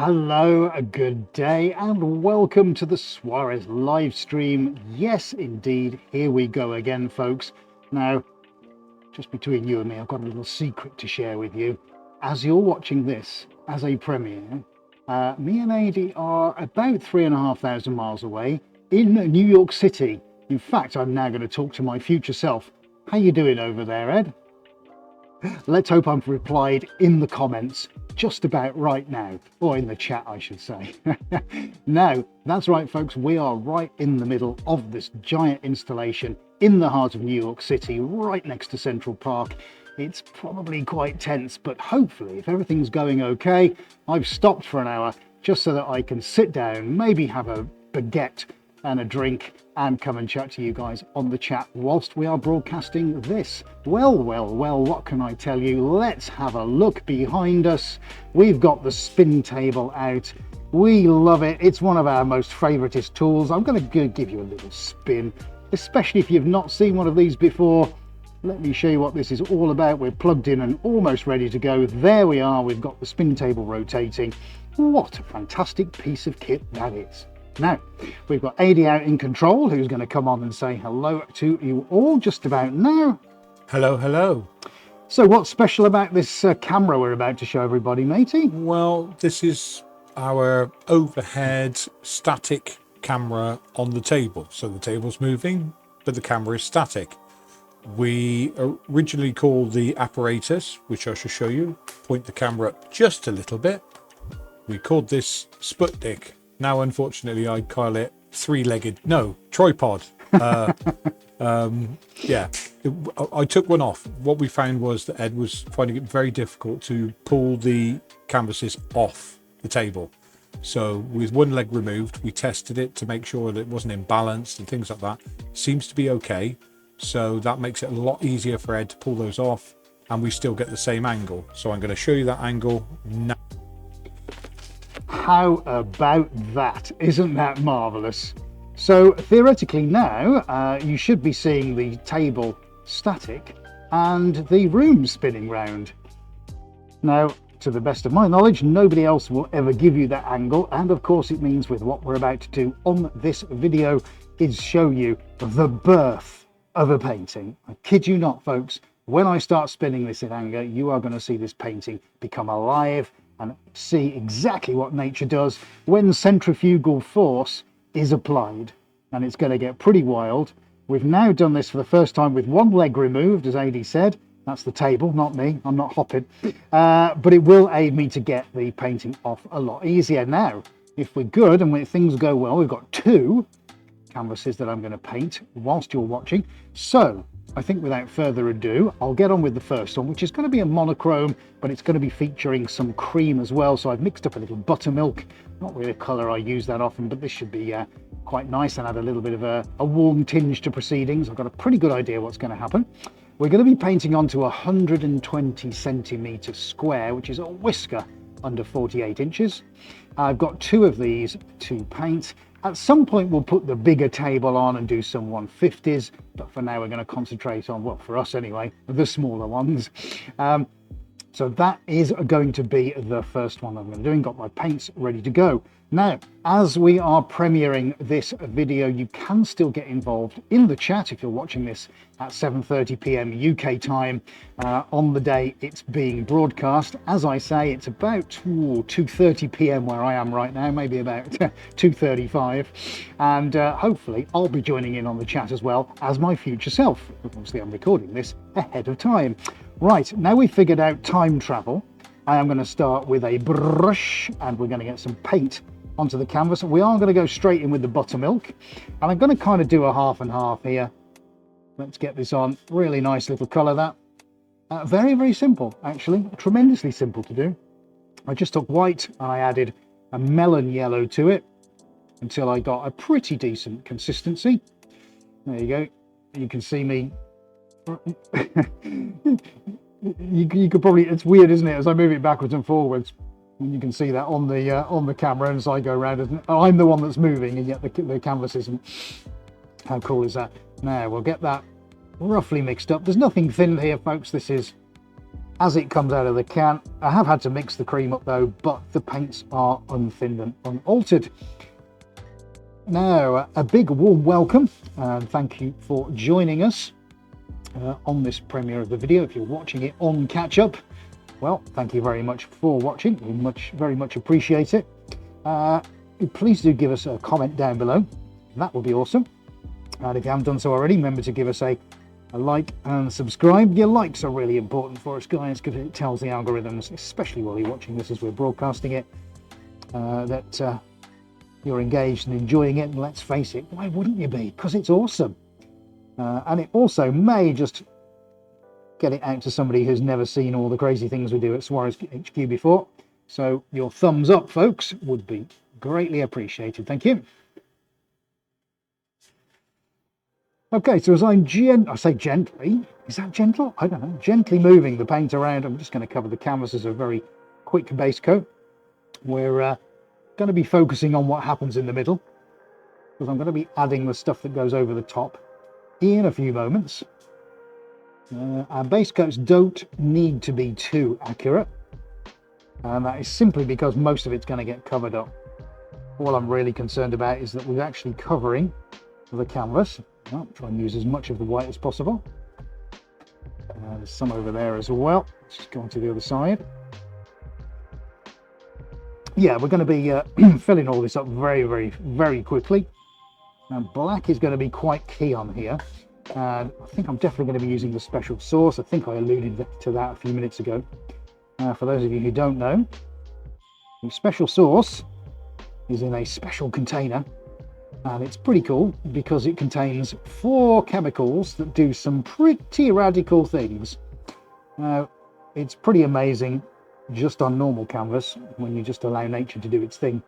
Hello, a good day, and welcome to the Swarez live stream. Yes, indeed, here we go again, folks. Now, just between you and me, I've got a little secret to share with you. As you're watching this as a premiere, me and Adi are about 3,500 miles away in New York City. In fact, I'm now going to talk to my future self. How you doing over there, Ed? Let's hope I've replied in the comments just about right now, or in the chat, I should say. Now, that's right, folks, we are right in the middle of this giant installation in the heart of New York City, right next to Central Park. It's probably quite tense, but hopefully, if everything's going okay, I've stopped for an hour just so that I can sit down, maybe have a baguette and a drink, and come and chat to you guys on the chat whilst we are broadcasting this. Well, what can I tell you? Let's have a look behind us. We've got the spin table out. We love it. It's one of our most favoritist tools. I'm going to give you a little spin, especially if you've not seen one of these before. Let me show you what this is all about. We're plugged in and almost ready to go. There we are. We've got the spin table rotating. What a fantastic piece of kit that is. Now, we've got Adi out in control, who's going to come on and say hello to you all just about now. Hello. So what's special about this camera we're about to show everybody, matey? Well, this is our overhead static camera on the table. So the table's moving, but the camera is static. We originally called the apparatus, which I shall show you, point the camera up just a little bit. We called this Sputnik. Now, unfortunately, I call it tripod. Yeah, I took one off. What we found was that Ed was finding it very difficult to pull the canvases off the table. So with one leg removed, we tested it to make sure that it wasn't imbalanced and things like that. Seems to be okay. So that makes it a lot easier for Ed to pull those off, and we still get the same angle. So I'm going to show you that angle now. How about that? Isn't that marvelous? So theoretically now you should be seeing the table static and the room spinning round. Now, to the best of my knowledge, nobody else will ever give you that angle, and of course it means with what we're about to do on this video is show you the birth of a painting. I kid you not, folks. When I start spinning this in anger, you are going to see this painting become alive and see exactly what nature does when centrifugal force is applied. And it's going to get pretty wild. We've now done this for the first time with one leg removed, as Adi said. That's the table, not me. I'm not hopping. But it will aid me to get the painting off a lot easier. Now, if we're good and when things go well, we've got two canvases that I'm going to paint whilst you're watching. So I think without further ado, I'll get on with the first one, which is going to be a monochrome, but it's going to be featuring some cream as well. So I've mixed up a little buttermilk, not really a colour I use that often, but this should be quite nice and add a little bit of a warm tinge to proceedings. I've got a pretty good idea what's going to happen. We're going to be painting onto 120 centimetres square, which is a whisker under 48 inches. I've got two of these to paint. At some point we'll put the bigger table on and do some 150s, but for now we're going to concentrate on, well, for us anyway, the smaller ones. So that is going to be the first one I'm going to do, and got my paints ready to go. Now, as we are premiering this video, you can still get involved in the chat if you're watching this at 7:30 p.m. UK time on the day it's being broadcast. As I say, it's about 2:30 p.m. where I am right now, maybe about 2:35, and hopefully I'll be joining in on the chat as well as my future self. Obviously, I'm recording this ahead of time. Right, now we've figured out time travel. I am going to start with a brush, and we're going to get some paint onto the canvas. We are going to go straight in with the buttermilk, and I'm going to kind of do a half and half here. Let's get this on. Really nice little colour, that. Very simple, actually. Tremendously simple to do. I just took white and I added a melon yellow to it until I got a pretty decent consistency. There you go. You can see me. You could probably, it's weird, isn't it, as I move it backwards and forwards. You can see that on the camera as I go around. I'm the one that's moving, and yet the canvas isn't. How cool is that? Now we'll get that roughly mixed up. There's nothing thin here, folks. This is as it comes out of the can. I have had to mix the cream up though, but the paints are unthinned and unaltered. Now, a big warm welcome and thank you for joining us on this premiere of the video. If you're watching it on catch up, well, thank you very much for watching. We very much appreciate it. Please do give us a comment down below. That would be awesome. And if you haven't done so already, remember to give us a like and subscribe. Your likes are really important for us, guys, because it tells the algorithms, especially while you're watching this as we're broadcasting it, that you're engaged and enjoying it. And let's face it, why wouldn't you be? Because it's awesome. And it also may just get it out to somebody who's never seen all the crazy things we do at Swarez HQ before. So your thumbs up, folks, would be greatly appreciated. Thank you. Okay, so as I say gently, is that gentle? I don't know. Gently moving the paint around, I'm just going to cover the canvas as a very quick base coat. We're going to be focusing on what happens in the middle, because I'm going to be adding the stuff that goes over the top in a few moments. Our base coats don't need to be too accurate, and that is simply because most of it's going to get covered up. All I'm really concerned about is that we're actually covering the canvas. I'll try and use as much of the white as possible. There's some over there as well. Let's just go on to the other side. Yeah, we're going to be filling all this up very quickly. And black is going to be quite key on here. And I think I'm definitely going to be using the special sauce. I think I alluded to that a few minutes ago. For those of you who don't know, the special sauce is in a special container. And it's pretty cool because it contains 4 chemicals that do some pretty radical things. Now, it's pretty amazing just on normal canvas when you just allow nature to do its thing.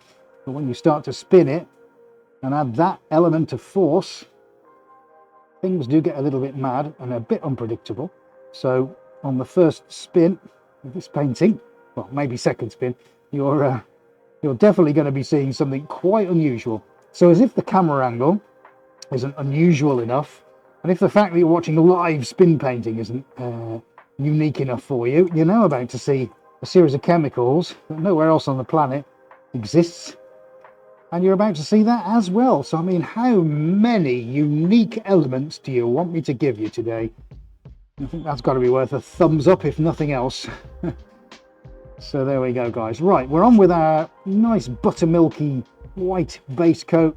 But when you start to spin it and add that element of force, things do get a little bit mad and a bit unpredictable. So on the first spin of this painting, well, maybe second spin, you're definitely going to be seeing something quite unusual. So as if the camera angle isn't unusual enough, and if the fact that you're watching live spin painting isn't unique enough for you, you're now about to see a series of chemicals that nowhere else on the planet exists. And you're about to see that as well. So, I mean, how many unique elements do you want me to give you today? I think that's got to be worth a thumbs up, if nothing else. So there we go, guys. Right, we're on with our nice buttermilky white base coat.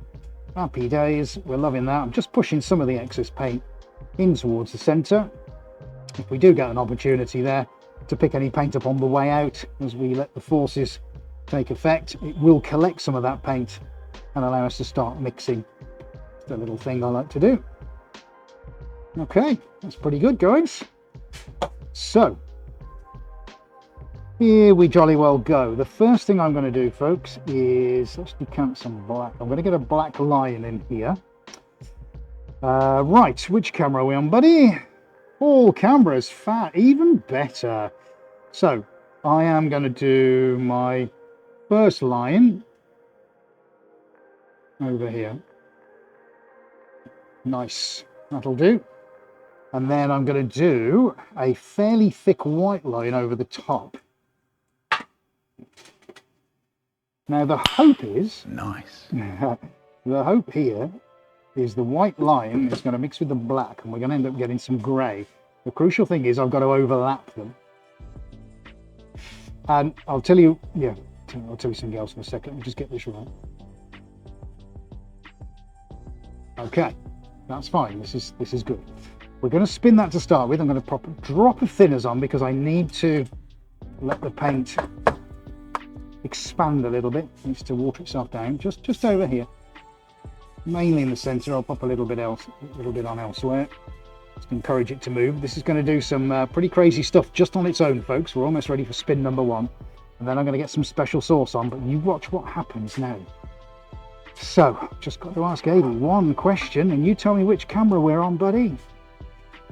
Happy days, we're loving that. I'm just pushing some of the excess paint in towards the center. If we do get an opportunity there to pick any paint up on the way out as we let the forces take effect, it will collect some of that paint and allow us to start mixing. It's a little thing I like to do. Okay, that's pretty good, guys. So here we jolly well go. The first thing I'm going to do, folks, is let's decant some black. I'm going to get a black line in here. Right, which camera are we on, buddy? All cameras, fat, even better. So I am going to do my first line over here. Nice, that'll do. And then I'm going to do a fairly thick white line over the top. Now the hope is, nice. The hope here is the white line is going to mix with the black and we're going to end up getting some grey. The crucial thing is I've got to overlap them. And I'll tell you, yeah, I'll tell you something else in a second. Let me just get this right. Okay, that's fine. This is good. We're going to spin that to start with. I'm going to pop a drop of thinners on because I need to let the paint expand a little bit. It needs to water itself down. Just over here, mainly in the center. I'll pop a little bit on elsewhere. Just encourage it to move. This is going to do some pretty crazy stuff just on its own, folks. We're almost ready for spin number 1, and then I'm going to get some special sauce on. But you watch what happens now. So, just got to ask Adi one question, and you tell me which camera we're on, buddy.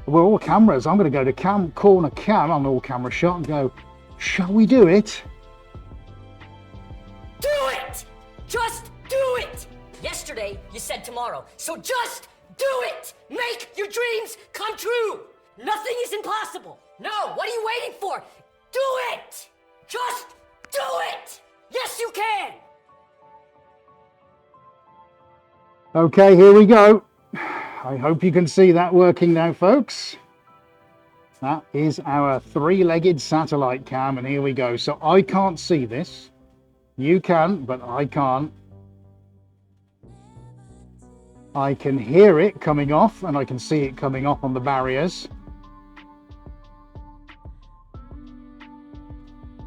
We're all cameras. I'm going to go to corner cam on all camera shot and go, shall we do it? Do it! Just do it! Yesterday, you said tomorrow, so just do it! Make your dreams come true! Nothing is impossible. No, what are you waiting for? Do it! Just do it! Yes, you can! Okay, here we go. I hope you can see that working now, folks. That is our three-legged satellite cam, and here we go. So I can't see this. You can, but I can't. I can hear it coming off, and I can see it coming off on the barriers.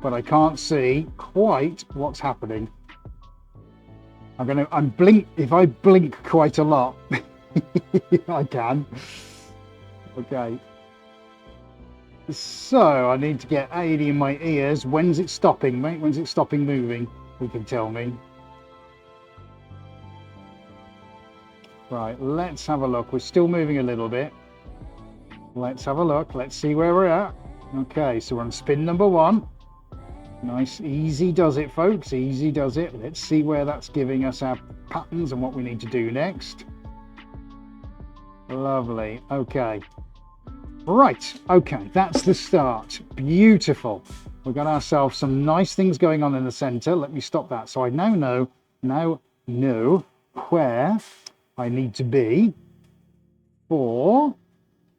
But I can't see quite what's happening. If I blink quite a lot, I can. Okay. So I need to get aid in my ears. When's it stopping, mate? When's it stopping moving? You can tell me. Right, let's have a look. We're still moving a little bit. Let's have a look. Let's see where we're at. Okay, so we're on spin number 1. Nice, easy does it, folks. Easy does it. Let's see where that's giving us our patterns and what we need to do next. Lovely. Okay. Right. Okay, that's the start. Beautiful. We've got ourselves some nice things going on in the center. Let me stop that. So I now know where I need to be for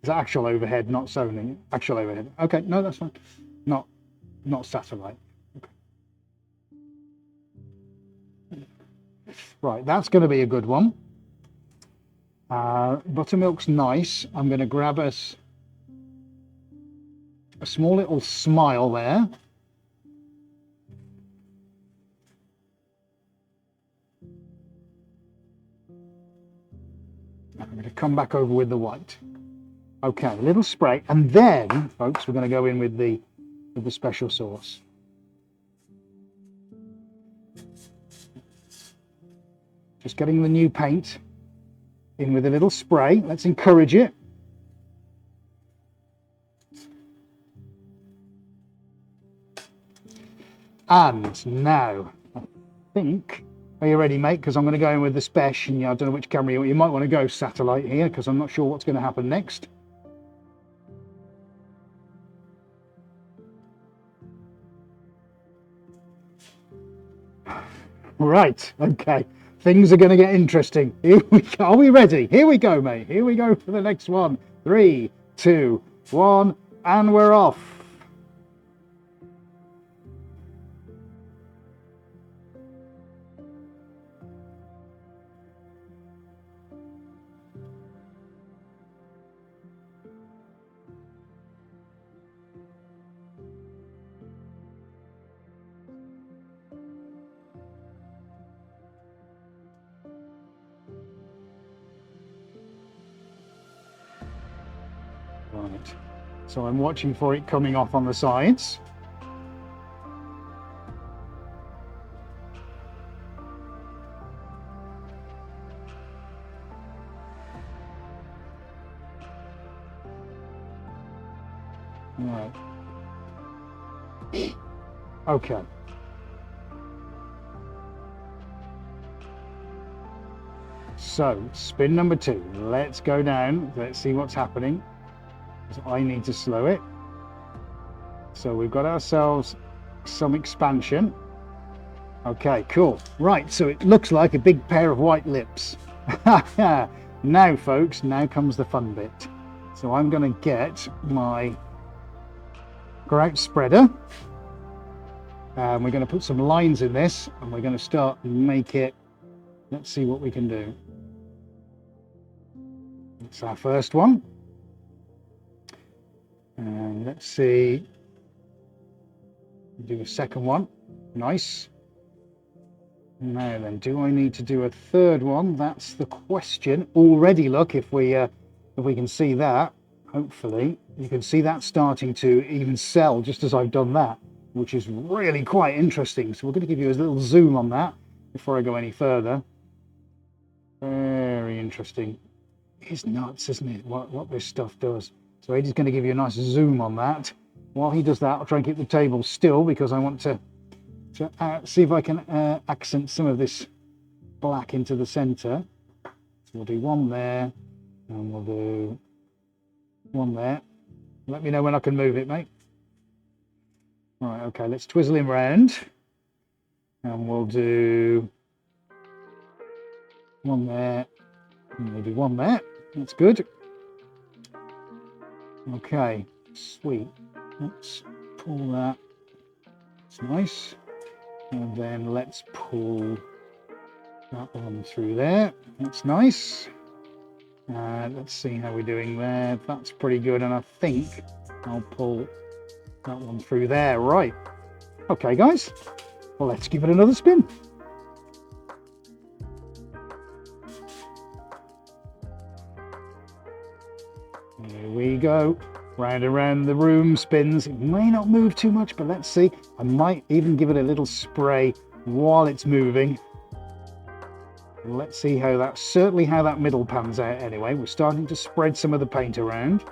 the actual overhead, not zoning. Actual overhead. Okay, no, that's fine. Not satellite. Right, that's going to be a good one. Buttermilk's nice. I'm going to grab us a small little smile there. I'm going to come back over with the white. Okay, a little spray, and then, folks, we're going to go in with the special sauce. Just getting the new paint in with a little spray. Let's encourage it. And now, I think, are you ready, mate? Because I'm going to go in with the special. And I don't know which camera you might want to go satellite here, because I'm not sure what's going to happen next. Right, okay. Things are going to get interesting. Here we go. Are we ready? Here we go, mate. Here we go for the next one. 3, 2, 1, and we're off. Right, so I'm watching for it coming off on the sides. Right. Okay. So, spin number 2. Let's go down. Let's see what's happening. So I need to slow it. So we've got ourselves some expansion. Okay, cool. Right, so it looks like a big pair of white lips. Now, folks, now comes the fun bit. So I'm going to get my grout spreader. And we're going to put some lines in this, and we're going to start and make it. Let's see what we can do. That's our first one. And let's see, do a second one. Nice. Now then, do I need to do a third one? That's the question. Already, look, if we can see that, hopefully you can see that starting to even sell just as I've done that, which is really quite interesting. So we're going to give you a little zoom on that before I go any further. Very interesting. It's nuts, isn't it, what this stuff does. So Eddie's going to give you a nice zoom on that. While he does that, I'll try and keep the table still, because I want to see if I can accent some of this black into the center. So we'll do one there, and we'll do one there. Let me know when I can move it, mate. All right, okay, let's twizzle him round. And we'll do one there, and maybe one there. That's good. Okay, sweet. Let's pull that. It's nice. And then let's pull that one through there. That's nice. Let's see how we're doing there. That's pretty good. And I think I'll pull that one through there. Right. Okay, guys. Well, let's give it another spin. Here we go. Round and round the room spins. It may not move too much, but let's see. I might even give it a little spray while it's moving. Let's see how that middle pans out anyway. We're starting to spread some of the paint around.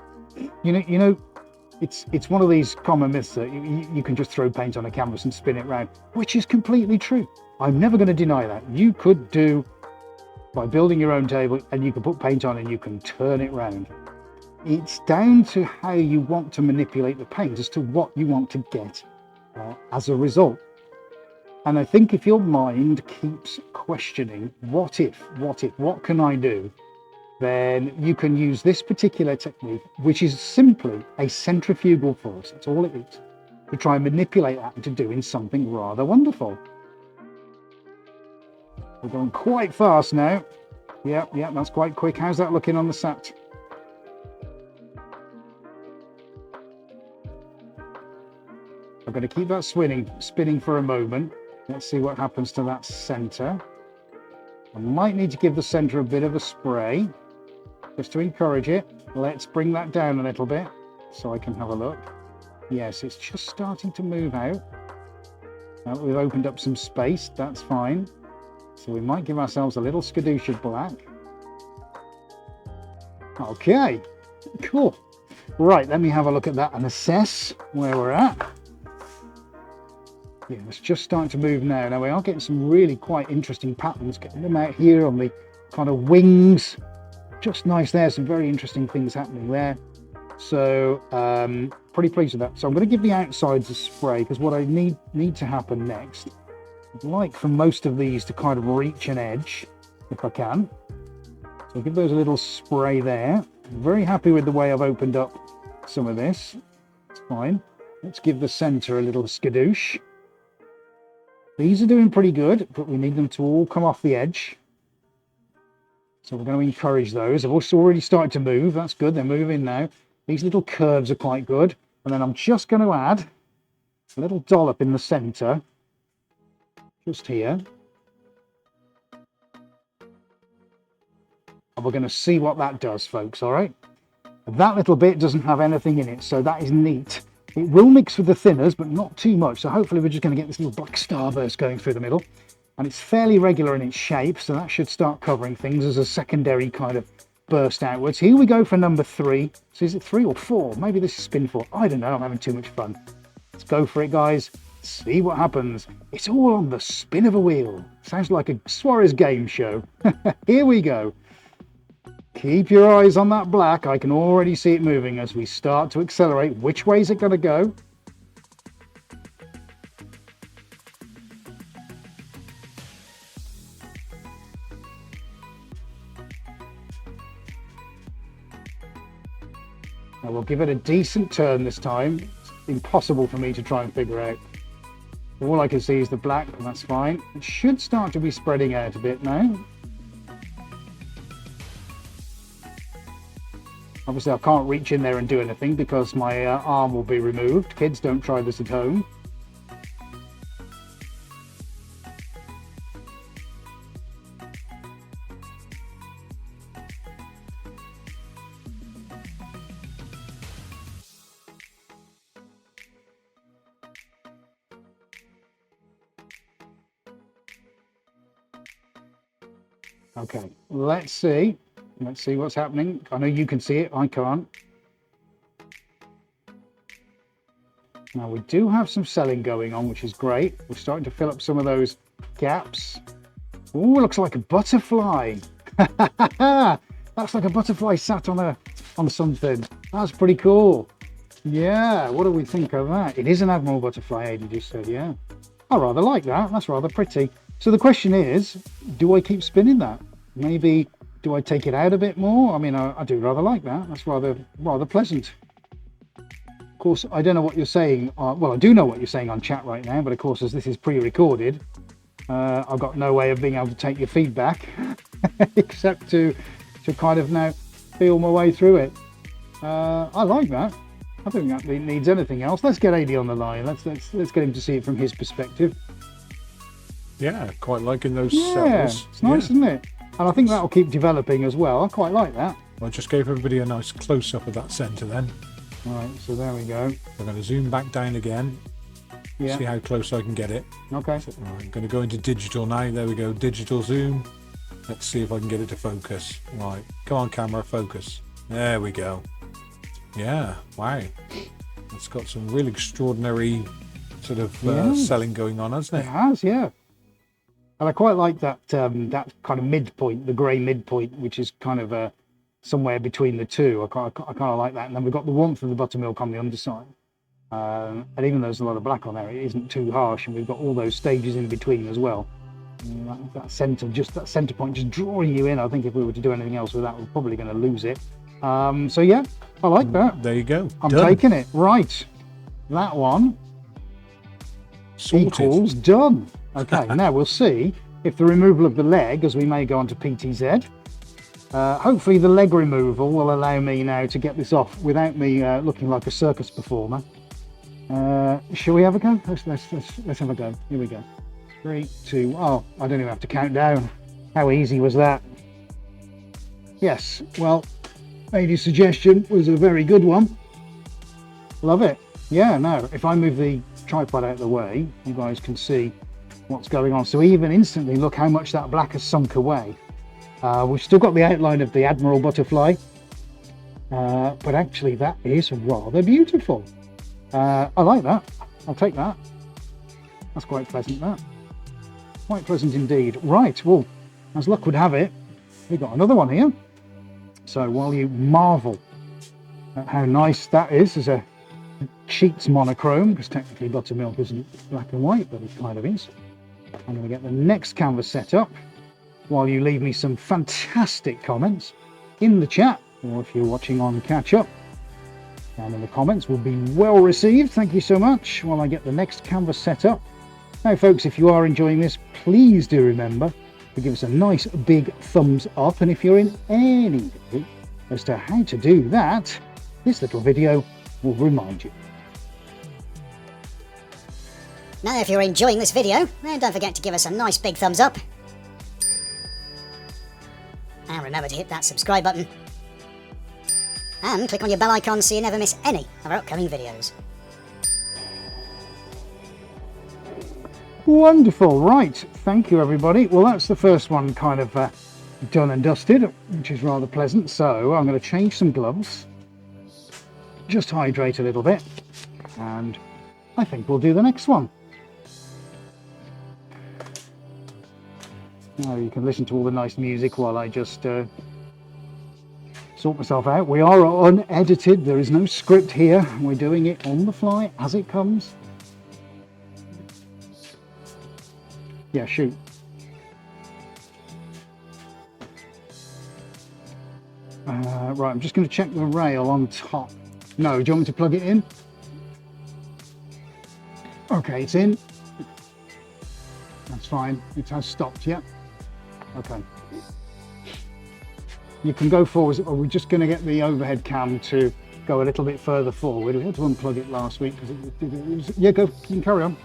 You know, it's one of these common myths that you can just throw paint on a canvas and spin it round, which is completely true. I'm never going to deny that. You could do by building your own table, and you can put paint on and you can turn it round. It's down to how you want to manipulate the paint as to what you want to get as a result. And I think if your mind keeps questioning, what if, what can I do? Then you can use this particular technique, which is simply a centrifugal force. That's all it is, to try and manipulate that into doing something rather wonderful. We're going quite fast now. Yep, that's quite quick. How's that looking on the SAT? I'm going to keep that spinning for a moment. Let's see what happens to that center. I might need to give the center a bit of a spray just to encourage it. Let's bring that down a little bit so I can have a look. Yes, it's just starting to move out. We've opened up some space, that's fine. So we might give ourselves a little skadoosh of black. Okay, cool. Right, let me have a look at that and assess where we're at. Yeah, it's just starting to move now. Now we are getting some really quite interesting patterns, getting them out here on the kind of wings. Just nice there, some very interesting things happening there. So pretty pleased with that. So I'm going to give the outsides a spray, because what I need to happen next, I'd like for most of these to kind of reach an edge, if I can. So I'll give those a little spray there. I'm very happy with the way I've opened up some of this. It's fine. Let's give the center a little skadoosh. These are doing pretty good, but we need them to all come off the edge. So we're going to encourage those. They've also already started to move. That's good. They're moving now. These little curves are quite good. And then I'm just going to add a little dollop in the center, just here. And we're going to see what that does, folks, all right? That little bit doesn't have anything in it, so that is neat. It will mix with the thinners, but not too much. So hopefully we're just going to get this little black starburst going through the middle. And it's fairly regular in its shape, so that should start covering things as a secondary kind of burst outwards. Here we go for number 3. So is it 3 or 4? Maybe this is spin 4. I don't know. I'm having too much fun. Let's go for it, guys. See what happens. It's all on the spin of a wheel. Sounds like a Swarez game show. Here we go. Keep your eyes on that black. I can already see it moving as we start to accelerate. Which way is it going to go? Now we'll give it a decent turn this time. It's impossible for me to try and figure out. All I can see is the black, and that's fine. It should start to be spreading out a bit now. Obviously, I can't reach in there and do anything because my arm will be removed. Kids, don't try this at home. Okay, let's see. Let's see what's happening. I know you can see it, I can't. Now we do have some selling going on, which is great. We're starting to fill up some of those gaps. Oh, looks like a butterfly. That's like a butterfly sat on something. That's pretty cool. Yeah, what do we think of that? It is an Admiral Butterfly 80, you said, yeah. I rather like that. That's rather pretty. So the question is, do I keep spinning that? Maybe, do I take it out a bit more? I mean, I do rather like that. That's rather pleasant. Of course, I don't know what you're saying. Well, I do know what you're saying on chat right now, but of course, as this is pre-recorded, I've got no way of being able to take your feedback except to kind of now feel my way through it. I like that. I don't think that needs anything else. Let's get AD on the line. Let's get him to see it from his perspective. Yeah, quite liking those Yeah, cells. it's nice, isn't it? And I think that'll keep developing as well. I quite like that. I just gave everybody a nice close-up of that centre then. Right, so there we go. I'm going to zoom back down again. Yeah. See how close I can get it. Okay. So, right, I'm going to go into digital now. There we go, digital zoom. Let's see if I can get it to focus. Right, come on camera, focus. There we go. Yeah, wow. It's got some real extraordinary sort of selling going on, hasn't It it? has, yeah. And I quite like that that kind of midpoint, the grey midpoint, which is kind of somewhere between the two. I kind of like that. And then we've got the warmth of the buttermilk on the underside. And even though there's a lot of black on there, it isn't too harsh. And we've got all those stages in between as well. And that centre point just drawing you in. I think if we were to do anything else with that, we're probably going to lose it. So yeah, I like that. There you go. I'm Done. taking it. Right. That one Sorted. equals done. Okay, now we'll see if the removal of the leg, as we may go on to PTZ, hopefully the leg removal will allow me now to get this off without me looking like a circus performer. Shall we have a go? Let's have a go. Here we go. 3, 2, oh, I don't even have to count down. How easy was that? Yes, well, Ady's suggestion was a very good one. Love it. Yeah, no, if I move the tripod out of the way, you guys can see what's going on. So even instantly, look how much that black has sunk away. We've still got the outline of the Admiral Butterfly, but actually that is rather beautiful. I like that. I'll take that. That's quite pleasant, that. Quite pleasant indeed. Right, well, as luck would have it, we've got another one here. So while you marvel at how nice that is as a Cheats monochrome, because technically buttermilk isn't black and white, but it kind of is. I'm going to get the next canvas set up while you leave me some fantastic comments in the chat, or if you're watching on catch up, down in the comments will be well received. Thank you so much while I get the next canvas set up. Now folks, if you are enjoying this, please do remember to give us a nice big thumbs up, and if you're in any doubt as to how to do that, this little video will remind you. Now if you're enjoying this video, then don't forget to give us a nice big thumbs up. And remember to hit that subscribe button. And click on your bell icon so you never miss any of our upcoming videos. Wonderful, right, thank you everybody. Well, that's the first one kind of done and dusted, which is rather pleasant. So I'm going to change some gloves, just hydrate a little bit, and I think we'll do the next one. Now you can listen to all the nice music while I just sort myself out. We are unedited, there is no script here. We're doing it on the fly as it comes. Yeah, shoot. Right, I'm just going to check the rail on top. No, do you want me to plug it in? Okay, it's in. That's fine. It has stopped, yeah. Okay. You can go forward. Are we just going to get the overhead cam to go a little bit further forward? We had to unplug it last week because it was... Yeah, go. You can carry on.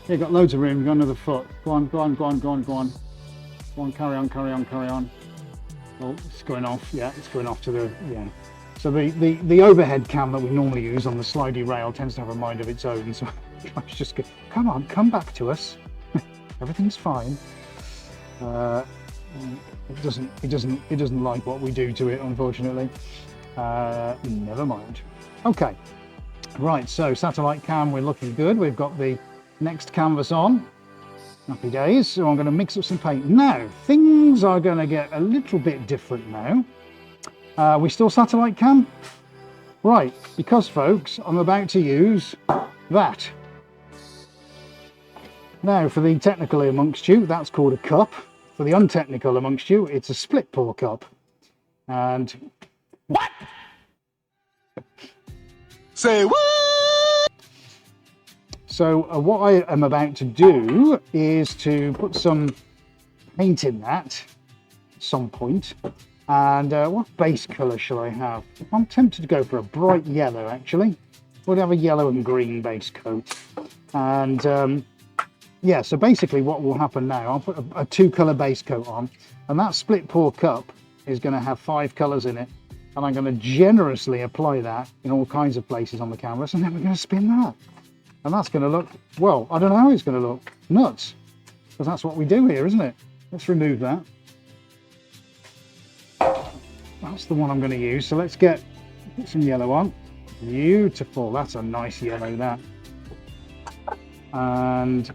Yeah, got loads of room. You've got another foot. Go on, go on, go on, go on, go on. Go on, carry on, carry on, carry on. Oh, it's going off. Yeah, it's going off to the... Yeah. So the overhead cam that we normally use on the slidey rail tends to have a mind of its own. So I was just go, come on, come back to us. Everything's fine. It doesn't like what we do to it, unfortunately. Never mind. Okay. Right. So satellite cam, we're looking good. We've got the next canvas on. Happy days. So I'm going to mix up some paint. Now things are going to get a little bit different now. We still satellite cam? Right, because folks, I'm about to use that. Now, for the technical amongst you, that's called a cup. For the untechnical amongst you, it's a split pour cup. And... What? Say what? So what I am about to do is to put some paint in that at some point. And what base colour shall I have? I'm tempted to go for a bright yellow, actually. We'll have a yellow and green base coat. And yeah, so basically what will happen now, I'll put a 2-colour base coat on, and that split pour cup is going to have 5 colours in it. And I'm going to generously apply that in all kinds of places on the canvas, and then we're going to spin that. And that's going to look, well, I don't know how it's going to look. Nuts. Because that's what we do here, isn't it? Let's remove that. That's the one I'm going to use. So let's get some yellow on. Beautiful. That's a nice yellow, that. And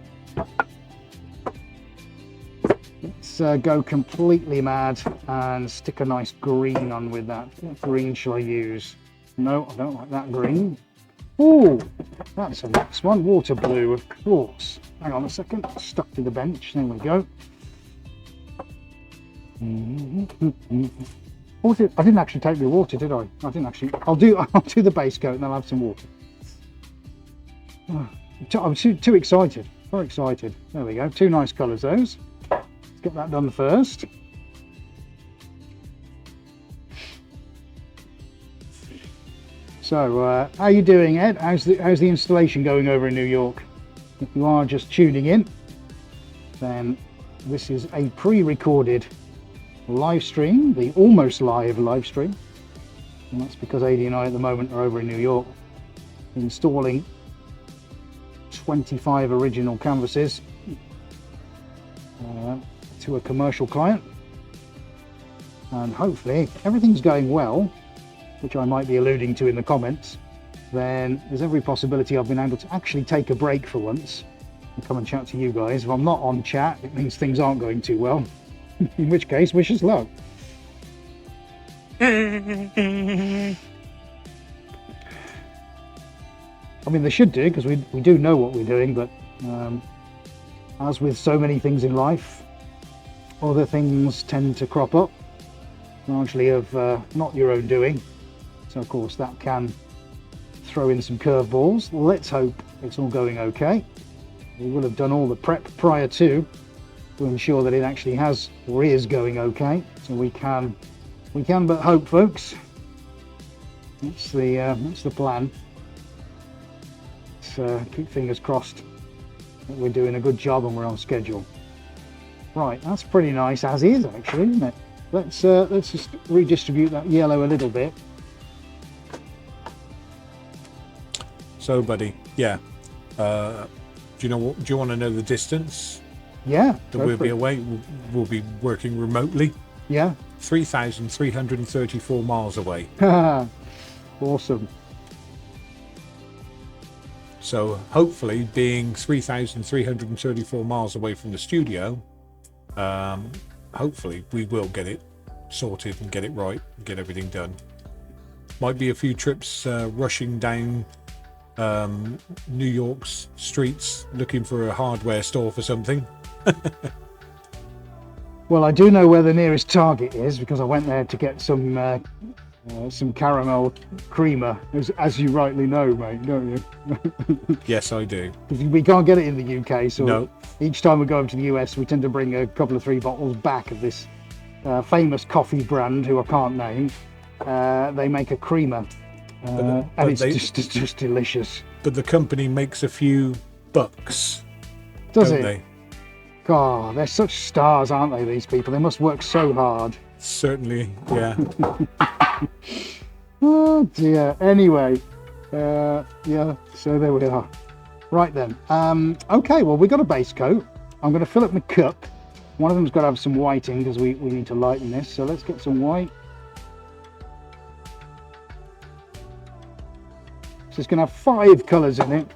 let's go completely mad and stick a nice green on with that. What green shall I use? No, I don't like that green. Oh, that's a nice one. Water blue, of course. Hang on a second. Stuck to the bench. There we go. Oh, I didn't actually take the water, did I? I didn't actually. I'll do the base coat and then I'll have some water. I'm too excited. Very excited. There we go. 2 nice colours, those. Let's get that done first. So, how are you doing, Ed? How's the installation going over in New York? If you are just tuning in, then this is a pre-recorded live stream, the almost live live stream, and that's because AD and I at the moment are over in New York installing 25 original canvases to a commercial client, and hopefully everything's going well, which I might be alluding to in the comments. Then there's every possibility I've been able to actually take a break for once and come and chat to you guys. If I'm not on chat, it means things aren't going too well. In which case, wish us luck. I mean, they should do, because we do know what we're doing, but as with so many things in life, other things tend to crop up, largely of not your own doing. So, of course, that can throw in some curveballs. Let's hope it's all going okay. We will have done all the prep prior to ensure that it actually has or is going okay. So we can but hope, folks. That's the plan. Let's keep fingers crossed that we're doing a good job and we're on schedule. Right, that's pretty nice as is, actually, isn't it? Let's just redistribute that yellow a little bit. So, buddy, yeah. Do you want to know the distance? Yeah. That we'll be away. We'll be working remotely. Yeah. 3,334 miles away. Awesome. So hopefully, being 3,334 miles away from the studio, hopefully we will get it sorted and get it right and get everything done. Might be a few trips rushing down New York's streets looking for a hardware store for something. Well, I do know where the nearest Target is, because I went there to get some caramel creamer, as you rightly know, mate, don't you? Yes, I do. We can't get it in the UK, so no. Each time we go over to the US, we tend to bring a couple of 3 bottles back of this famous coffee brand, who I can't name. They make a creamer, and it's just delicious. But the company makes a few bucks, does don't it? they? God, they're such stars, aren't they, these people? They must work so hard. Certainly, yeah. Oh dear. Anyway, yeah, so there we are. Right then. Okay, well, we got a base coat. I'm going to fill up my cup. One of them's got to have some white in, because we need to lighten this. So let's get some white. So it's going to have 5 colours in it.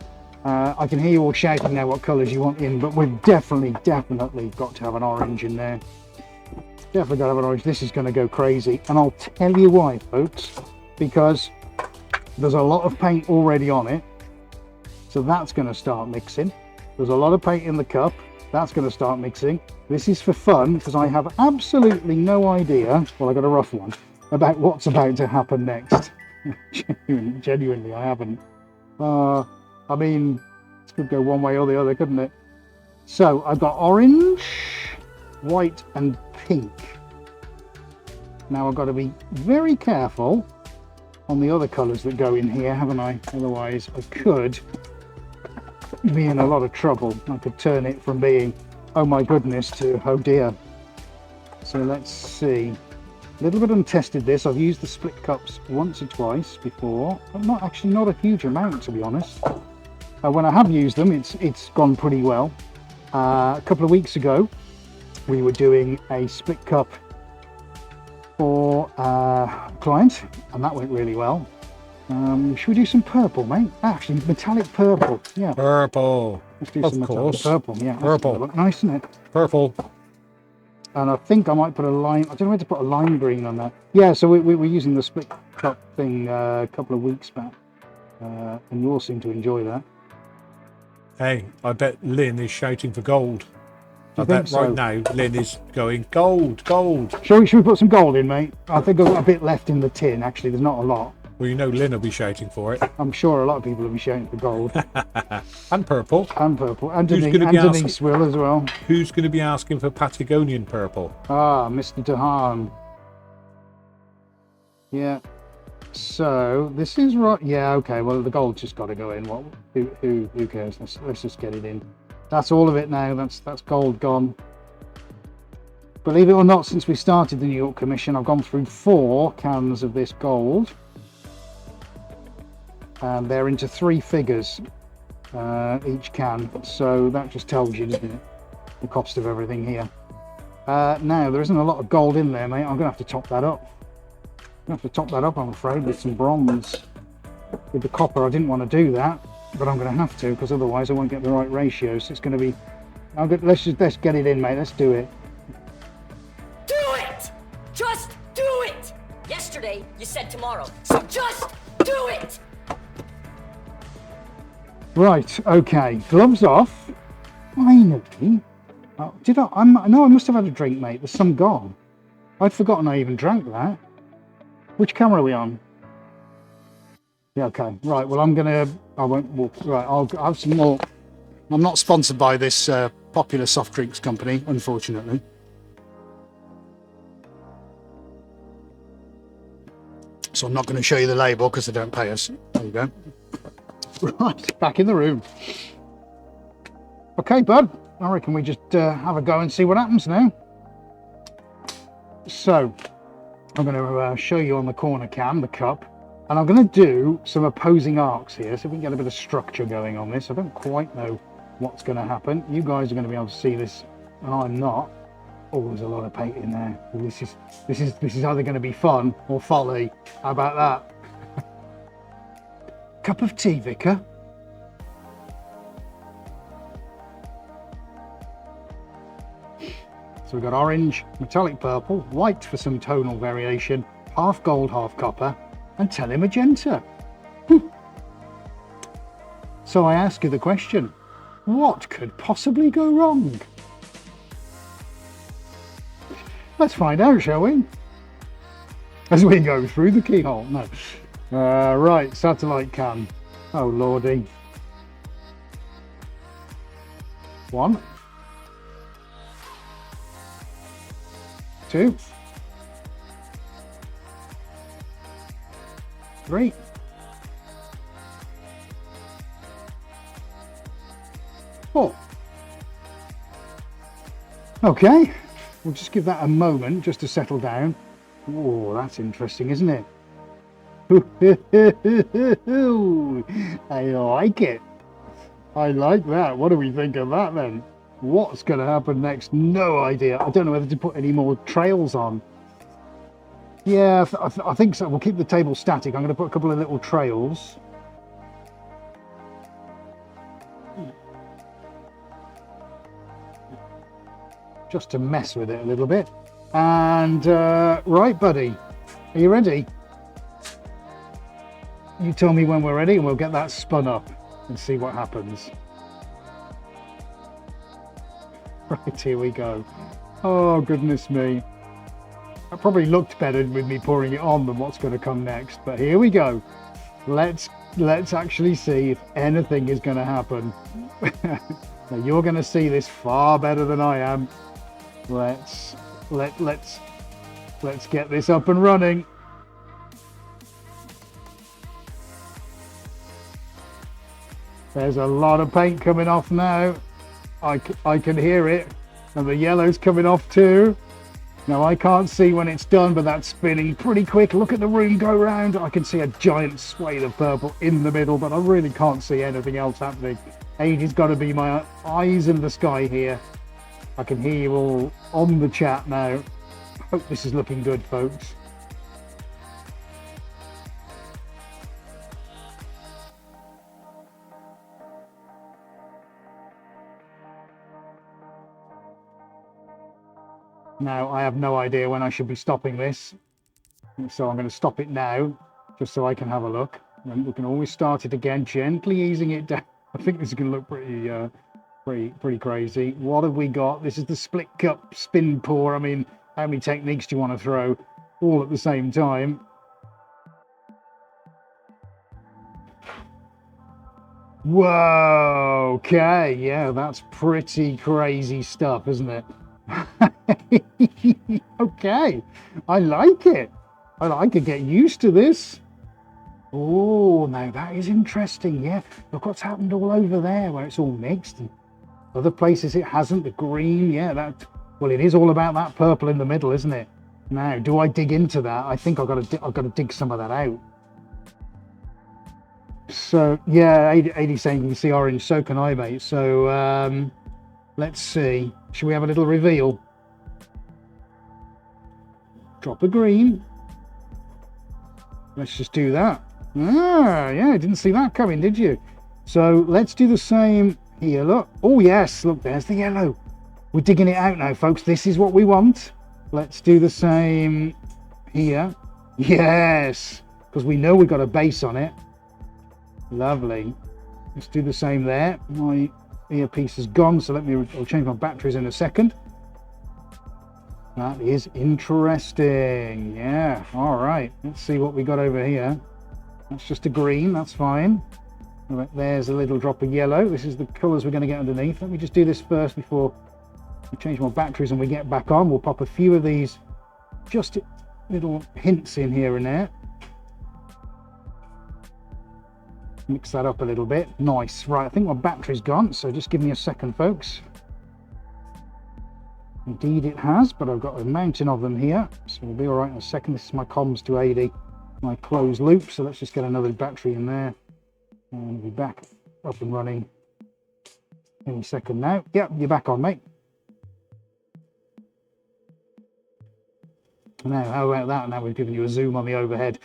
I can hear you all shouting now what colours you want in, but we've definitely got to have an orange in there. Definitely got to have an orange. This is going to go crazy. And I'll tell you why, folks. Because There's a lot of paint already on it, so that's going to start mixing. There's a lot of paint in the cup, that's going to start mixing. This is for fun because I have absolutely no idea, well, I got a rough one, about what's about to happen next. Genuinely, I haven't. I mean, it could go one way or the other, couldn't it? So I've got orange, white and pink. Now I've got to be very careful on the other colours that go in here, haven't I? Otherwise I could be in a lot of trouble. I could turn it from being, oh my goodness, to oh dear. So let's see. A little bit untested this. I've used the split cups once or twice before, but not a huge amount, to be honest. When I have used them, it's gone pretty well. A couple of weeks ago, we were doing a split cup for a client, and that went really well. Should we do some purple, mate? Actually, metallic purple. Yeah. Purple. Let's do Of some metallic course. purple. Yeah. Purple. Look nice, isn't it? Purple. And I think I might put a lime. I don't know where to put a lime green on that. Yeah. So we were using the split cup thing a couple of weeks back, and you all seem to enjoy that. Hey, I bet Lynn is shouting for gold. I You bet think so? right now Lynn is going, gold, gold. Should we put some gold in, mate? I think I've got a bit left in the tin. Actually, there's not a lot. Well, you know Lynn will be shouting for it. I'm sure a lot of people will be shouting for gold And purple. and purple, and Who's Denise, gonna be and Denise will as well. Who's going to be asking for Patagonian purple? Ah, Mr. DeHaan. Yeah. So this is right. Yeah. Okay. Well, the gold's just got to go in. What? Who cares? Let's just get it in. That's all of it now. That's gold gone. Believe it or not, since we started the New York Commission, I've gone through 4 cans of this gold. And they're into 3 figures each can, so that just tells you, doesn't it, the cost of everything here. Now there isn't a lot of gold in there, mate. I'm gonna have to top that up. I'm afraid, with some bronze. With the copper, I didn't want to do that, but I'm gonna have to, because otherwise I won't get the right ratio. So it's gonna be. Let's get it in, mate. Let's do it. Do it! Just do it! Yesterday, you said tomorrow, so just do it! Right, okay, gloves off. Finally. Oh, did I? No, I must have had a drink, mate. There's some gone. I'd forgotten I even drank that. Which camera are we on? Yeah, okay. Right, well, I won't walk. Right, I'll have some more. I'm not sponsored by this popular soft drinks company, unfortunately. So I'm not going to show you the label because they don't pay us. There you go. Right, back in the room. Okay, bud. I reckon we just have a go and see what happens now. So, I'm going to show you on the corner cam, the cup. And I'm going to do some opposing arcs here, so we can get a bit of structure going on this. I don't quite know what's going to happen. You guys are going to be able to see this, and I'm not. Oh, there's a lot of paint in there. This is either going to be fun or folly. How about that? Cup of tea, Vicar. So we've got orange, metallic purple, white for some tonal variation, half gold, half copper, and telemagenta. So I ask you the question, what could possibly go wrong? Let's find out, shall we? As we go through the keyhole. No. Right, satellite cam. Oh lordy. 1, 2, 3, 4. Okay, we'll just give that a moment just to settle down. Oh, that's interesting, isn't it? I like it. I like that. What do we think of that then? What's going to happen next? No idea. I don't know whether to put any more trails on. Yeah, I think so. We'll keep the table static. I'm going to put a couple of little trails. Just to mess with it a little bit. And right, buddy, are you ready? you tell me when we're ready and we'll get that spun up and see what happens. Right, here we go. Oh, goodness me. That probably looked better with me pouring it on than what's going to come next, but here we go. Let's actually see if anything is going to happen. Now, you're going to see this far better than I am. Let's get this up and running. There's a lot of paint coming off now. I can hear it, and the yellow's coming off too. Now I can't see when it's done, but that's spinning pretty quick. Look at the room go round. I can see a giant swathe of purple in the middle, but I really can't see anything else happening. Aidy's got to be my eyes in the sky here. I can hear you all on the chat now. Hope this is looking good, folks. Now, I have no idea when I should be stopping this, so I'm going to stop it now, just so I can have a look. And we can always start it again, gently easing it down. I think this is going to look pretty crazy. What have we got? This is the split cup spin pour. I mean, how many techniques do you want to throw all at the same time? Whoa, okay, yeah, that's pretty crazy stuff, isn't it? Okay, I like it. I like to get used to this. Oh, now that is interesting. Yeah, look what's happened all over there where it's all mixed, and other places it hasn't. The green, yeah, well, it is all about that purple in the middle, isn't it? Now, do I dig into that? I think I've got to dig some of that out. So yeah, 80 saying you can see orange. So can I, mate. So let's see. Should we have a little reveal? Drop a green. Let's just do that. Ah, yeah, didn't see that coming, did you? So let's do the same here. Look. Oh yes, look, there's the yellow. We're digging it out now, folks. This is what we want. Let's do the same here. Yes, because we know we've got a base on it. Lovely. Let's do the same there. My earpiece is gone, so I'll change my batteries in a second. That is interesting. Yeah, all right. Let's see what we got over here. That's just a green, that's fine. All right, there's a little drop of yellow. This is the colours we're going to get underneath. Let me just do this first before we change my batteries and we get back on. We'll pop a few of these just little hints in here and there. Mix that up a little bit. Nice. Right, I think my battery's gone, so just give me a second, folks. Indeed it has, but I've got a mountain of them here, so we'll be all right in a second. This is my comms to 80, my closed loop, so let's just get another battery in there, and we'll be back up and running any second now. Yep, you're back on, mate. Now, how about that? Now we've given you a zoom on the overhead.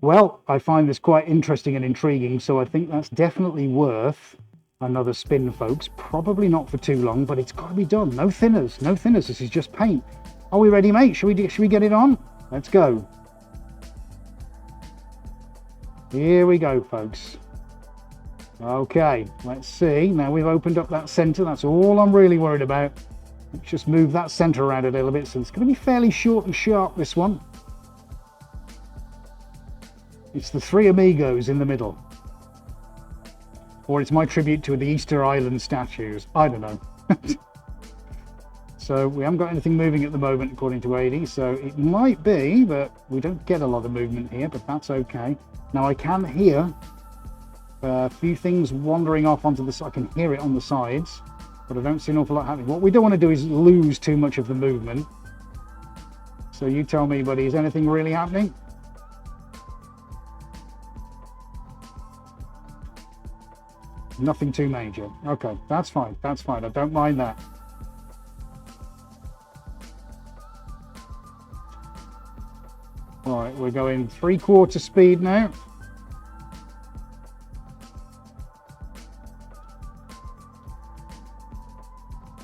Well, I find this quite interesting and intriguing, so I think that's definitely worth another spin, folks. Probably not for too long, but it's got to be done. No thinners, no thinners. This is just paint. Are we ready, mate? Should we get it on? Let's go. Here we go, folks. Okay, let's see. Now we've opened up that center. That's all I'm really worried about. Let's just move that center around a little bit. So it's going to be fairly short and sharp, this one. It's the three amigos in the middle. Or it's my tribute to the Easter Island statues. I don't know. So we haven't got anything moving at the moment, according to 80. So it might be, but we don't get a lot of movement here, but that's okay. Now I can hear a few things wandering off onto the side. I can hear it on the sides, but I don't see an awful lot happening. What we don't want to do is lose too much of the movement. So you tell me, buddy, is anything really happening? Nothing too major. Okay, that's fine. That's fine. I don't mind that. All right, we're going 3/4 speed now.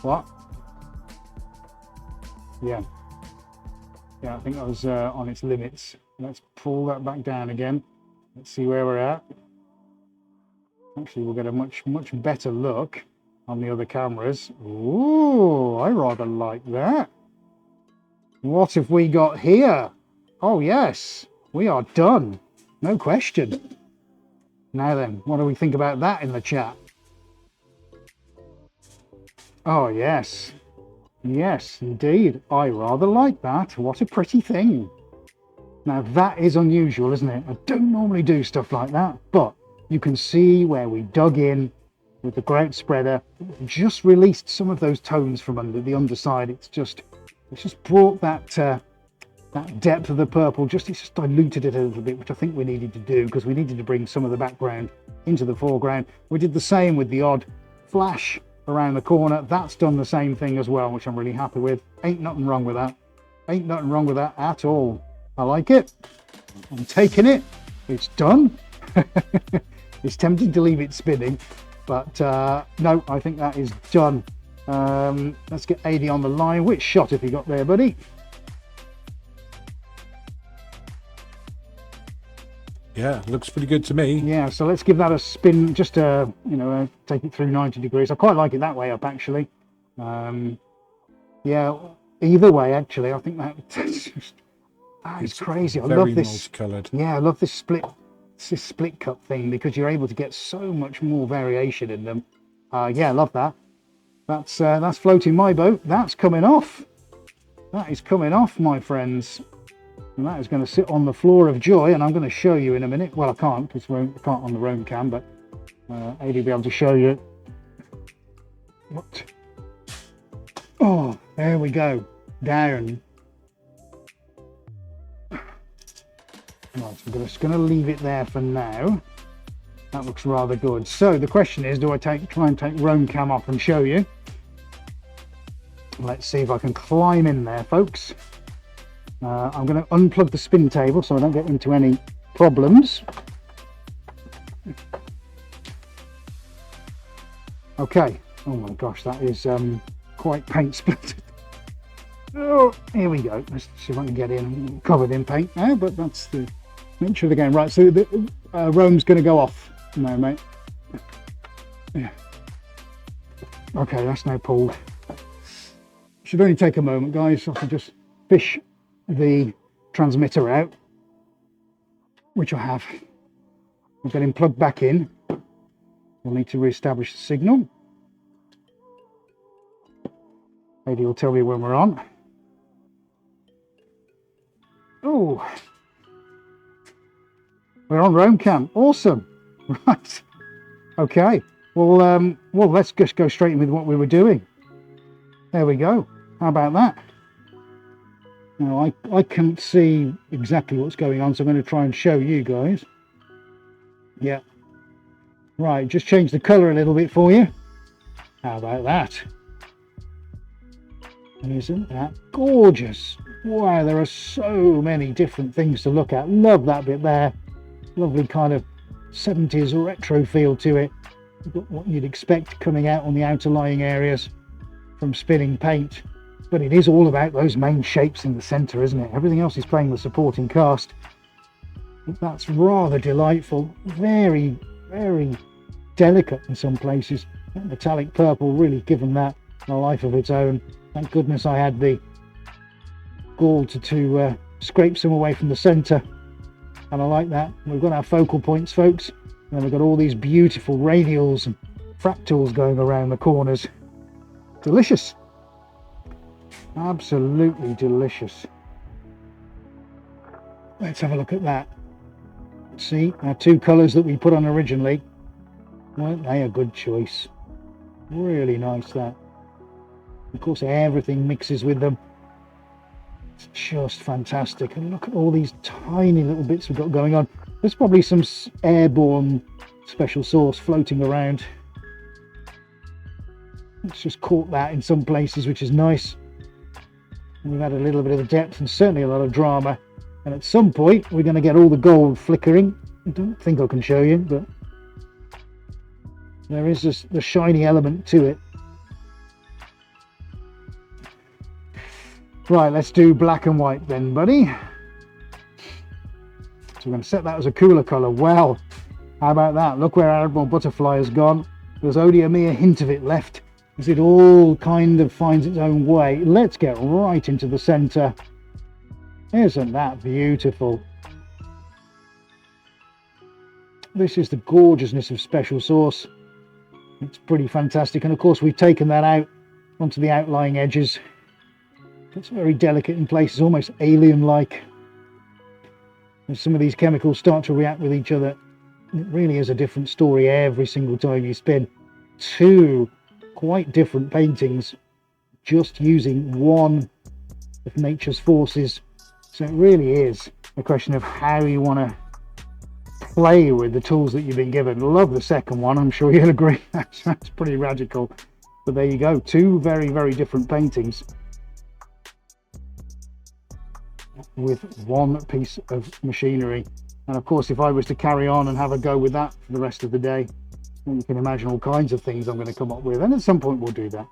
What? Yeah. Yeah, I think I was on its limits. Let's pull that back down again. Let's see where we're at. Actually, we'll get a much better look on the other cameras. Ooh, I rather like that. What have we got here? Oh yes, we are done. No question. Now then, what do we think about that in the chat? Oh yes. Yes, indeed. I rather like that. What a pretty thing. Now that is unusual, isn't it? I don't normally do stuff like that, but you can see where we dug in with the grout spreader, just released some of those tones from under the underside. It's just brought that that depth of the purple, it's just diluted it a little bit, which I think we needed to do because we needed to bring some of the background into the foreground. We did the same with the odd flash around the corner. That's done the same thing as well, which I'm really happy with. Ain't nothing wrong with that. Ain't nothing wrong with that at all. I like it. I'm taking it. It's done. It's tempting to leave it spinning, but no, I think that is done. Let's get AD on the line. Which shot have you got there, buddy? Yeah, looks pretty good to me. Yeah, so let's give that a spin, just to, take it through 90 degrees. I quite like it that way up, actually. Yeah, either way, actually, I think that's just, it's crazy. I love this. Multicolored. Yeah, I love this split cut thing because you're able to get so much more variation in them. Yeah, I love that. That's floating my boat. That's coming off. That is coming off, my friends. And that is going to sit on the floor of joy, and I'm going to show you in a minute. Well, I can't because I can't on the roam cam, but AD will be able to show you. What? Oh, there we go. Down. Right, so I'm just going to leave it there for now. That looks rather good. So the question is, do I try and take roam cam off and show you? Let's see if I can climb in there, folks. I'm going to unplug the spin table so I don't get into any problems. Okay. Oh my gosh, that is quite paint splattered. Oh, here we go. Let's see if I can get in. I'm covered in paint now, but that's the nature of the game. Right, so the roam's going to go off now, mate. Yeah. Okay, that's now pulled. Should only take a moment, guys. I can just fish the transmitter out, which I have. We'll get him plugged back in. We'll need to re-establish the signal. AD will tell me when we're on. Oh, we're on roam cam. Awesome. Right. Okay. Well, let's just go straight in with what we were doing. There we go. How about that? Now, I can't see exactly what's going on, so I'm going to try and show you guys. Yeah. Right, just change the colour a little bit for you. How about that? Isn't that gorgeous? Wow, there are so many different things to look at. Love that bit there. Lovely kind of 70s retro feel to it. You've got what you'd expect coming out on the outer lying areas from spinning paint. But it is all about those main shapes in the centre, isn't it? Everything else is playing the supporting cast. That's rather delightful. Very, very delicate in some places. That metallic purple really given that a life of its own. Thank goodness I had the gall to scrape some away from the centre. And I like that. We've got our focal points, folks. And we've got all these beautiful radials and fractals going around the corners. Delicious. Absolutely delicious. Let's have a look at that. See, our two colours that we put on originally, weren't they a good choice? Really nice, that. Of course, everything mixes with them. It's just fantastic. And look at all these tiny little bits we've got going on. There's probably some airborne special sauce floating around. It's just caught that in some places, which is nice. And we've had a little bit of depth and certainly a lot of drama. And at some point, we're going to get all the gold flickering. I don't think I can show you, but there is this, the shiny element to it. Right, let's do black and white then, buddy. So we're going to set that as a cooler colour. Well, how about that? Look where Admiral Butterfly has gone. There's only a mere hint of it left, as it all kind of finds its own way. Let's get right into the centre. Isn't that beautiful? This is the gorgeousness of Special Sauce. It's pretty fantastic. And of course, we've taken that out onto the outlying edges. It's very delicate in places, almost alien-like. As some of these chemicals start to react with each other, it really is a different story every single time you spin. Two quite different paintings, just using one of nature's forces. So it really is a question of how you want to play with the tools that you've been given. Love the second one, I'm sure you'll agree. That's pretty radical. But there you go, two very, very different paintings with one piece of machinery. And of course, if I was to carry on and have a go with that for the rest of the day, you can imagine all kinds of things I'm going to come up with, and at some point we'll do that.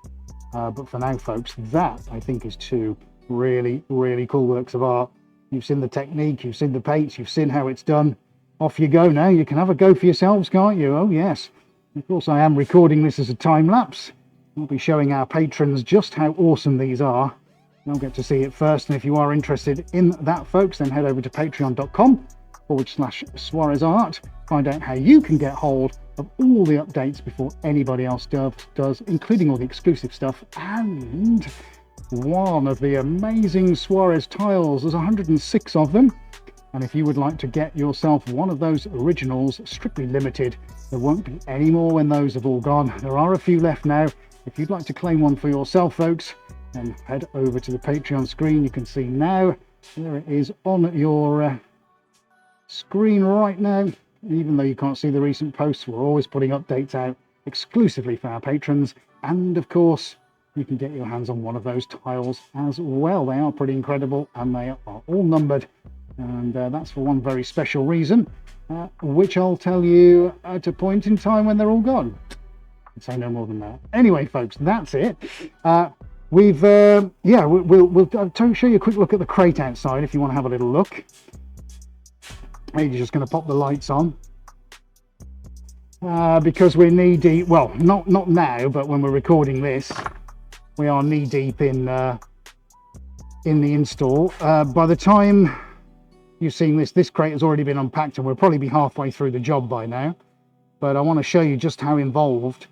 But for now, folks, that I think is two really, really cool works of art. You've seen the technique, you've seen the paints, you've seen how it's done. Off you go now. You can have a go for yourselves, can't you? Oh yes. Of course, I am recording this as a time lapse. I'll be showing our patrons just how awesome these are. They'll get to see it first, and if you are interested in that, folks, then head over to patreon.com/SwarezArt. Find out how you can get hold of all the updates before anybody else does, including all the exclusive stuff, and one of the amazing Swarez tiles. There's 106 of them. And if you would like to get yourself one of those originals, strictly limited, there won't be any more when those have all gone. There are a few left now. If you'd like to claim one for yourself, folks, then head over to the Patreon screen. You can see now, there it is on your screen right now. Even though you can't see the recent posts, we're always putting updates out exclusively for our patrons. And of course, you can get your hands on one of those tiles as well. They are pretty incredible, and they are all numbered. And that's for one very special reason, which I'll tell you at a point in time when they're all gone. I'll say no more than that. Anyway, folks, that's it. We'll show you a quick look at the crate outside if you want to have a little look. You're just going to pop the lights on because we're knee deep. Well, not now, but when we're recording this, we are knee deep in the install. By the time you've seen this crate has already been unpacked, and we'll probably be halfway through the job by now. But I want to show you just how involved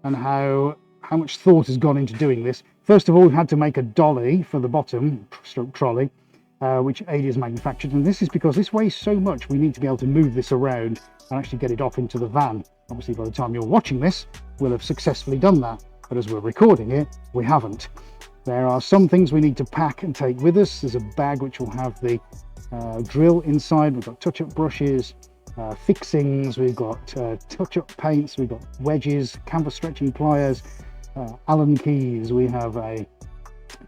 and how much thought has gone into doing this. First of all, we've had to make a dolly for the bottom stroke trolley, which AD has manufactured, and this is because this weighs so much we need to be able to move this around and actually get it off into the van. Obviously, by the time you're watching this, we'll have successfully done that, but as we're recording it, we haven't. There are some things we need to pack and take with us. There's a bag which will have the drill inside. We've got touch-up brushes, fixings, we've got touch-up paints, we've got wedges, canvas stretching pliers, Allen keys, we have a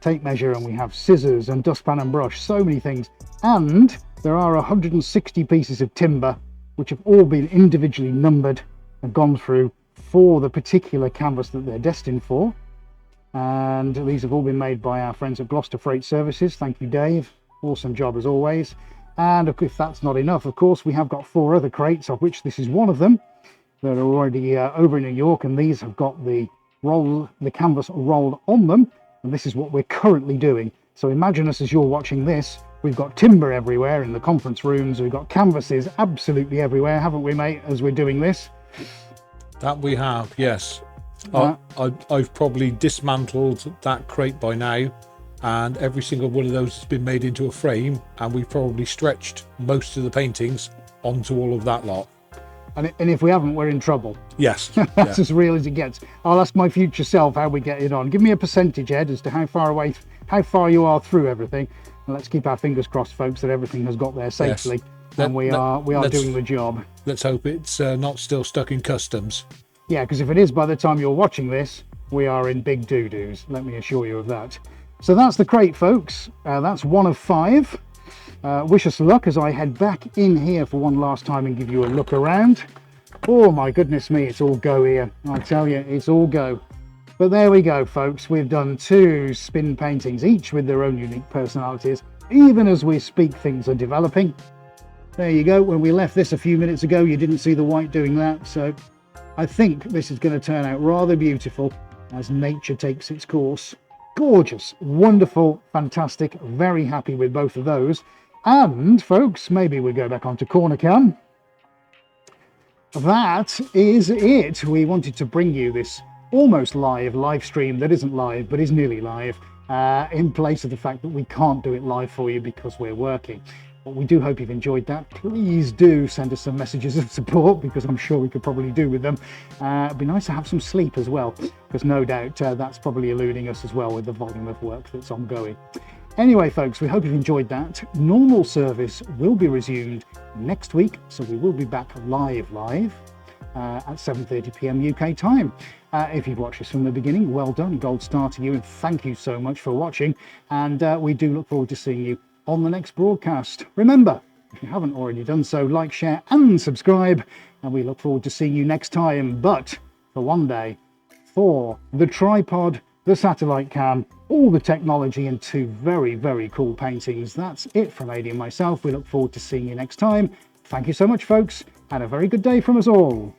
tape measure, and we have scissors and dustpan and brush. So many things. And there are 160 pieces of timber which have all been individually numbered and gone through for the particular canvas that they're destined for. And these have all been made by our friends at Gloucester Freight Services. Thank you, Dave. Awesome job as always. And if that's not enough, of course, we have got 4 other crates, of which this is one of them. They're already over in New York, and these have got the canvas rolled on them, and this is what we're currently doing. So imagine us as you're watching this. We've got timber everywhere in the conference rooms. We've got canvases absolutely everywhere, haven't we, mate, as we're doing this? That we have, yes. I've probably dismantled that crate by now, and every single one of those has been made into a frame, and we've probably stretched most of the paintings onto all of that lot. And if we haven't, we're in trouble. Yes. That's as real as it gets. I'll ask my future self how we get it on. Give me a percentage, Ed, as to how far you are through everything. And let's keep our fingers crossed, folks, that everything has got there safely. Yes. And we are doing the job. Let's hope it's not still stuck in customs. Yeah, because if it is by the time you're watching this, we are in big doo-doos. Let me assure you of that. So that's the crate, folks. That's one of 5. Wish us luck as I head back in here for one last time and give you a look around. Oh my goodness me, it's all go here. I tell you, it's all go. But there we go, folks. We've done 2 spin paintings, each with their own unique personalities. Even as we speak, things are developing. There you go. When we left this a few minutes ago, you didn't see the white doing that. So I think this is going to turn out rather beautiful as nature takes its course. Gorgeous, wonderful, fantastic. Very happy with both of those. And folks, maybe we go back onto corner cam. That is it. We wanted to bring you this almost live stream that isn't live but is nearly live, in place of the fact that we can't do it live for you because we're working. But we do hope you've enjoyed that. Please do send us some messages of support, because I'm sure we could probably do with them. It'd be nice to have some sleep as well, because no doubt that's probably eluding us as well with the volume of work that's ongoing. Anyway, folks, we hope you've enjoyed that. Normal service will be resumed next week, so we will be back live at 7:30 p.m. UK time. If you've watched this from the beginning, well done, gold star to you, and thank you so much for watching. And we do look forward to seeing you on the next broadcast. Remember, if you haven't already done so, like, share and subscribe, and we look forward to seeing you next time. But for one day, for the tripod, the satellite cam, all the technology, and two very, very cool paintings, that's it from Adi and myself. We look forward to seeing you next time. Thank you so much, folks, and a very good day from us all.